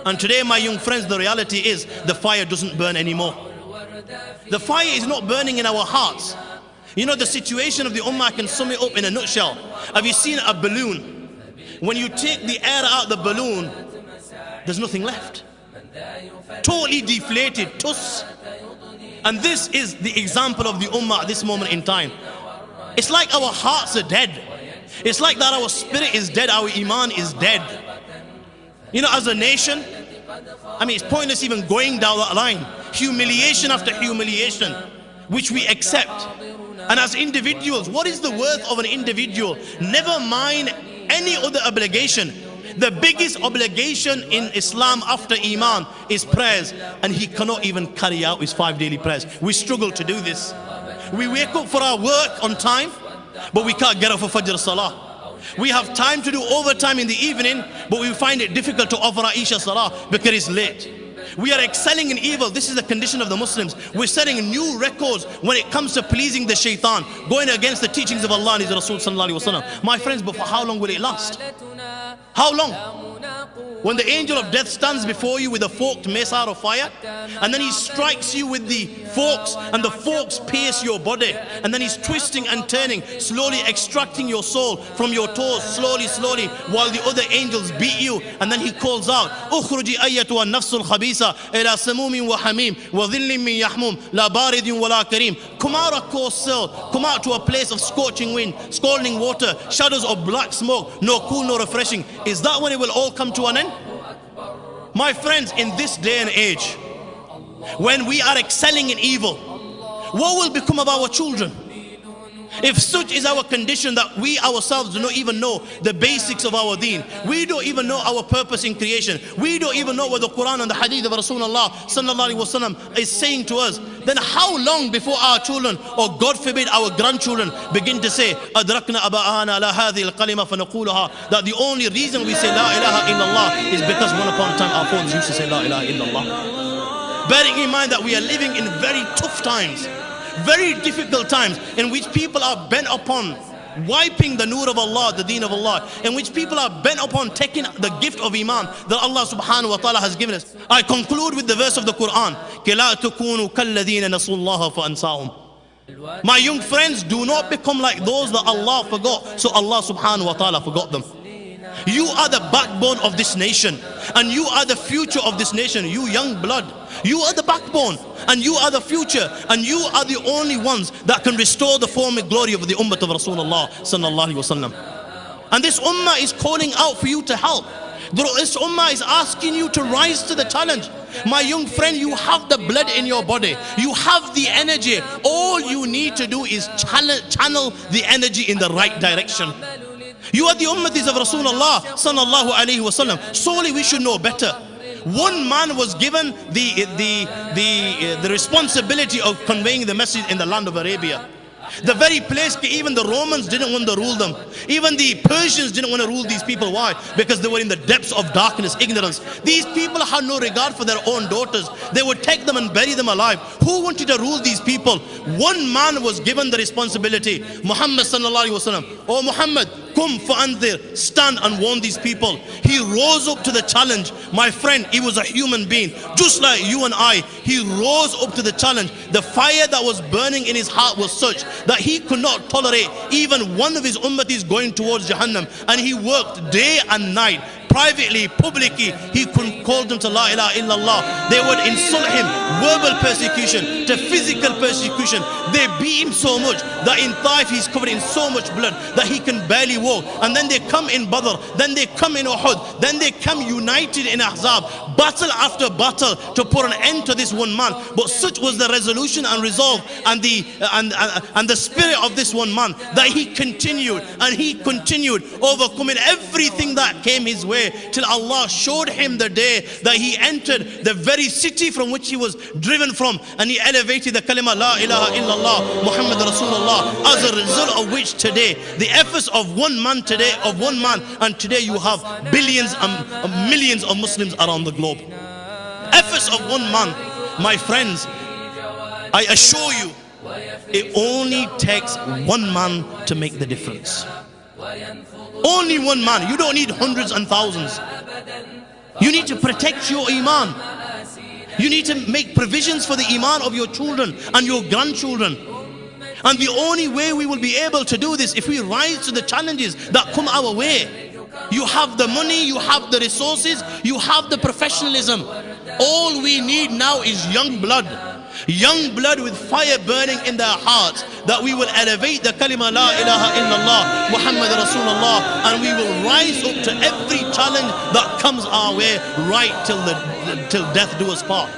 And today, my young friends, the reality is the fire doesn't burn anymore. The fire is not burning in our hearts. You know, the situation of the ummah, I can sum it up in a nutshell. Have you seen a balloon? When you take the air out of the balloon, there's nothing left. Totally deflated, tuss. And this is the example of the ummah at this moment in time. It's like our hearts are dead. It's like that our spirit is dead, our iman is dead. You know, as a nation, I mean, it's pointless even going down that line. Humiliation after humiliation, which we accept. And as individuals, what is the worth of an individual? Never mind any other obligation. The biggest obligation in Islam after Iman is prayers, and he cannot even carry out his 5 daily prayers. We struggle to do this. We wake up for our work on time, but we can't get up for Fajr Salah. We have time to do overtime in the evening, but we find it difficult to offer our Isha Salah because it's late. We are excelling in evil. This is the condition of the Muslims. We're setting new records when it comes to pleasing the shaitan, going against the teachings of Allah and His Rasul sallallahu alaihi wasallam. My friends, but for how long will it last? How long? When the angel of death stands before you with a forked mace out of fire, and then he strikes you with the forks, and the forks pierce your body, and then he's twisting and turning, slowly extracting your soul from your toes, slowly, while the other angels beat you, and then he calls out, "Ukhruji ayyatuha an-nafsul khabisa ila samumin wa hamim wa dhillin min yahmum la baridin wa la karim." Come out of coarse cell, come out to a place of scorching wind, scalding water, shadows of black smoke, no cool, no refreshing. Is that when it will all come to an end? My friends, in this day and age, when we are excelling in evil, what will become of our children? If such is our condition that we ourselves do not even know the basics of our deen, we don't even know our purpose in creation, we don't even know what the Quran and the Hadith of Rasulullah sallallahu alaihi wasallam is saying to us, then how long before our children, or God forbid our grandchildren, begin to say adrakna aba'ana ala hadhihi al-kalima fanaqulaha, that the only reason we say la ilaha illallah is because one upon a time our fathers used to say la ilaha illallah. Bearing in mind that we are living in very tough times, very difficult times, in which people are bent upon wiping the nur of Allah, the deen of Allah, in which people are bent upon taking the gift of Iman that Allah subhanahu wa ta'ala has given us. I conclude with the verse of the Quran, كَلَا تُكُونُوا كَالَّذِينَ نَسُوا اللَّهَ فَأَنْسَاهُمْ. My young friends, do not become like those that Allah forgot, so Allah subhanahu wa ta'ala forgot them. You are the backbone of this nation, and you are the future of this nation. You young blood, you are the backbone, and you are the future, and you are the only ones that can restore the former glory of the ummah of Rasulullah sallallahu alaihi wasallam. And this ummah is calling out for you to help. This ummah is asking you to rise to the challenge. My young friend, you have the blood in your body, you have the energy. All you need to do is channel the energy in the right direction. You are the ummatis of Rasulullah sallallahu alaihi wasallam. Surely we should know better. One man was given the responsibility of conveying the message in the land of Arabia. The very place, even the Romans didn't want to rule them. Even the Persians didn't want to rule these people. Why? Because they were in the depths of darkness, ignorance. These people had no regard for their own daughters. They would take them and bury them alive. Who wanted to rule these people? One man was given the responsibility. Muhammad sallallahu alaihi wasallam. Oh Muhammad, kum fa'anzir, stand and warn these people. He rose up to the challenge. My friend, he was a human being, just like you and I. He rose up to the challenge. The fire that was burning in his heart was such that he could not tolerate even one of his ummatis going towards Jahannam. And he worked day and night, privately, publicly. He couldn't call them to la ilaha illallah. They would insult him, verbal persecution to physical persecution. They beat him so much that in Taif he's covered in so much blood that he can barely walk. And then they come in Badr, then they come in Uhud, then they come united in Ahzab, battle after battle to put an end to this one man. But such was the resolution and resolve and the spirit of this one man that he continued and he continued, overcoming everything that came his way, till Allah showed him the day that he entered the very city from which he was driven from, and he elevated the kalima la ilaha illallah Muhammad Rasulullah, as a result of which today the efforts of one man and today you have billions and millions of Muslims around the globe. Efforts of one man, my friends, I assure you, it only takes one man to make the difference. Only one man. You don't need hundreds and thousands. You need to protect your iman. You need to make provisions for the iman of your children and your grandchildren. And the only way we will be able to do this if we rise to the challenges that come our way. You have the money, you have the resources, you have the professionalism. All we need now is young blood. Young blood with fire burning in their hearts, that we will elevate the kalima la ilaha illallah Muhammad Rasulullah, and we will rise up to every challenge that comes our way, right till death do us part.